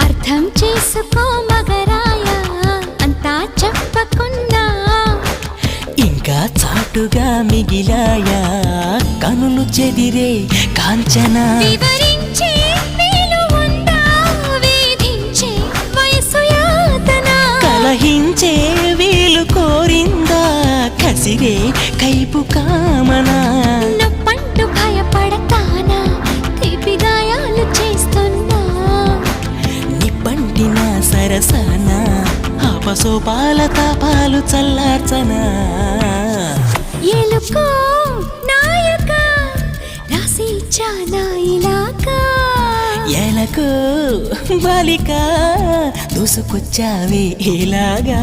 అర్థం చేసుకో మగరాయ అంతా చెప్పకున్నా ఇంకా చాటుగా మిగిలాయా కనులు చెదిరే కాంచన వివరించే వీలు ఉందా వేధించే వయసు యాతన కలహించే వీలు కోరిందా కసిరే కైపు కామనా నొప్పంటూ భయపడతానా తీపి గాయాలు చేస్తున్నా నిప్పంటిన సరసన ఆపసోపాల తాపాలు చల్లార్చనా ఎలుకో నాయక రాసి ఇచ్చానా ఇలాగా ఎలకు బాలిక దూసుకొచ్చావే ఇలాగా